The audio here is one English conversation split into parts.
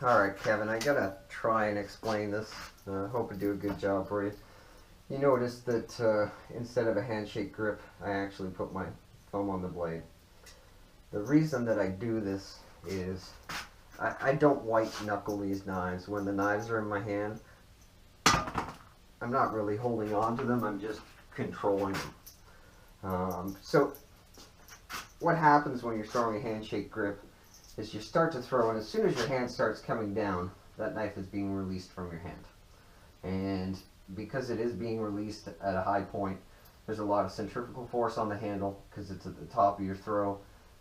Alright, Kevin, I gotta try and explain this. Hope to do a good job for you. You notice that instead of a handshake grip, I actually put my thumb on the blade. The reason that I do this is I don't white knuckle these knives. When the knives are in my hand, I'm not really holding on to them, I'm just controlling them. So what happens when you're throwing a handshake grip is you start to throw, and as soon as your hand starts coming down, that knife is being released from your hand. And because it is being released at a high point, there's a lot of centrifugal force on the handle because it's at the top of your throw,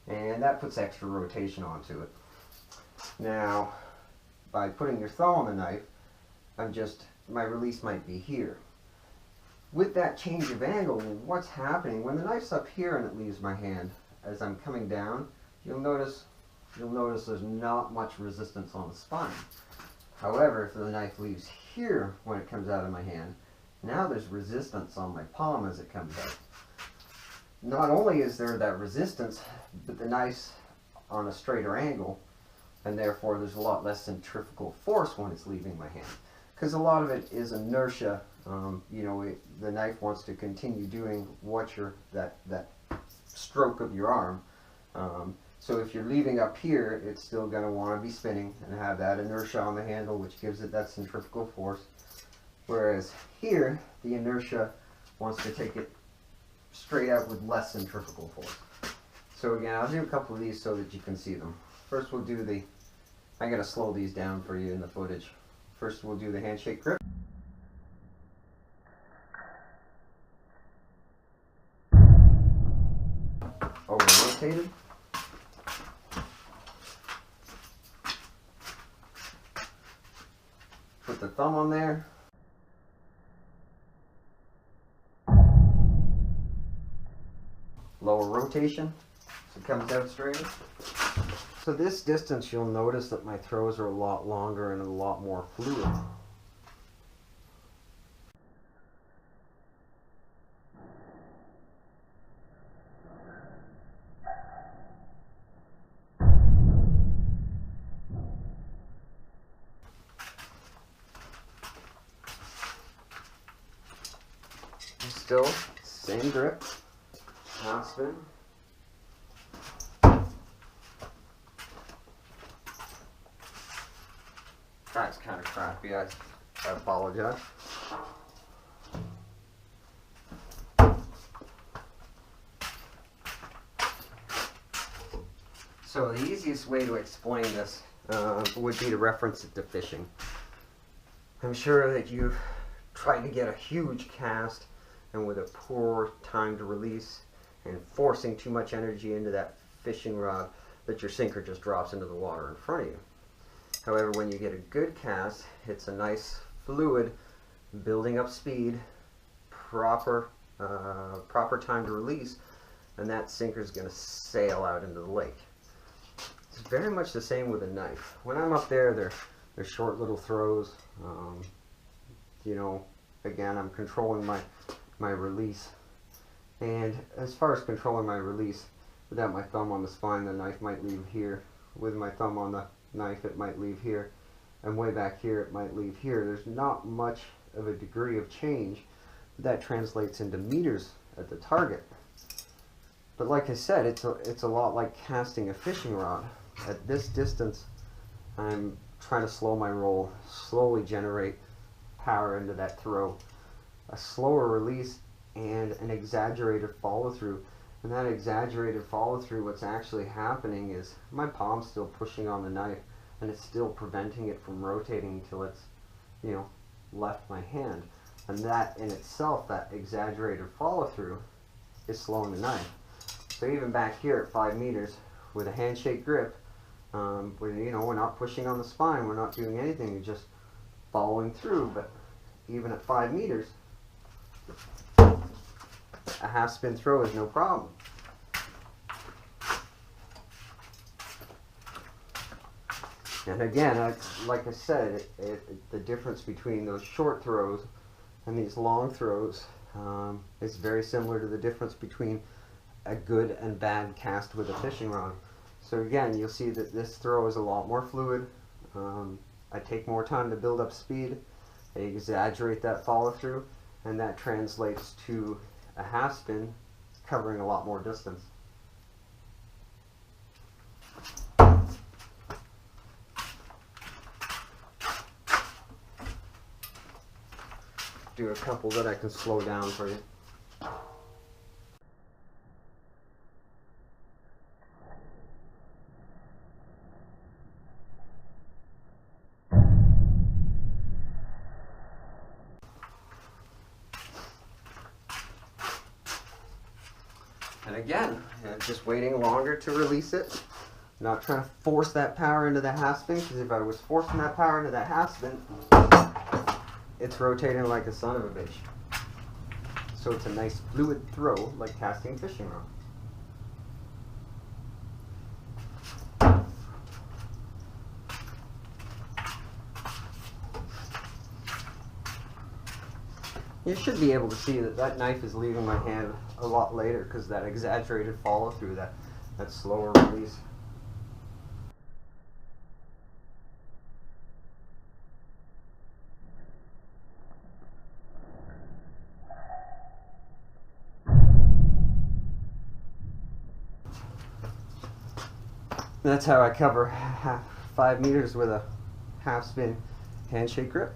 and that puts extra rotation onto it. Now, by putting your thumb on the knife, my release might be here. With that change of angle, what's happening, when the knife's up here and it leaves my hand, as I'm coming down, you'll notice there's not much resistance on the spine. However, if the knife leaves here when it comes out of my hand, now there's resistance on my palm as it comes out. Not only is there that resistance, but the knife's on a straighter angle, and therefore there's a lot less centrifugal force when it's leaving my hand. Because a lot of it is inertia. The knife wants to continue doing that stroke of your arm. So if you're leaving up here, it's still going to want to be spinning and have that inertia on the handle, which gives it that centrifugal force. Whereas here, the inertia wants to take it straight out with less centrifugal force. So again, I'll do a couple of these so that you can see them. First we'll do I'm going to slow these down for you in the footage. First we'll do the handshake grip. Over rotated. Put the thumb on there. Lower rotation, so it comes out straight. So this distance, you'll notice that my throws are a lot longer and a lot more fluid. Still, same grip, half spin. That's kind of crappy, I apologize. So the easiest way to explain this would be to reference it to fishing. I'm sure that you've tried to get a huge cast, and with a poor time to release and forcing too much energy into that fishing rod, that your sinker just drops into the water in front of you. However, when you get a good cast, it's a nice fluid, building up speed, proper time to release, and that sinker is going to sail out into the lake. It's very much the same with a knife. When I'm up there, they're short little throws. Again, I'm controlling my release. And as far as controlling my release, without my thumb on the spine, the knife might leave here. With my thumb on the knife, it might leave here. And way back here, it might leave here. There's not much of a degree of change, but that translates into meters at the target. But like I said, it's a lot like casting a fishing rod. At this distance, I'm trying to slow my roll, slowly generate power into that throw. A slower release and an exaggerated follow through. And that exaggerated follow through, what's actually happening is my palm's still pushing on the knife, and it's still preventing it from rotating until it's, left my hand. And that in itself, that exaggerated follow through, is slowing the knife. So even back here at 5 meters with a handshake grip, we're not pushing on the spine, we're not doing anything, we're just following through. But even at 5 meters, a half spin throw is no problem. And again, like I said, the difference between those short throws and these long throws is very similar to the difference between a good and bad cast with a fishing rod. So again, you'll see that this throw is a lot more fluid, I take more time to build up speed, I exaggerate that follow through, and that translates to a half spin covering a lot more distance. Do a couple that I can slow down for you. And again, just waiting longer to release it. Not trying to force that power into the half spin, because if I was forcing that power into that half spin, it's rotating like a son of a bitch. So it's a nice fluid throw, like casting a fishing rod. You should be able to see that that knife is leaving my hand a lot later because that exaggerated follow through, that slower release. That's how I cover 5 meters with a half spin handshake grip.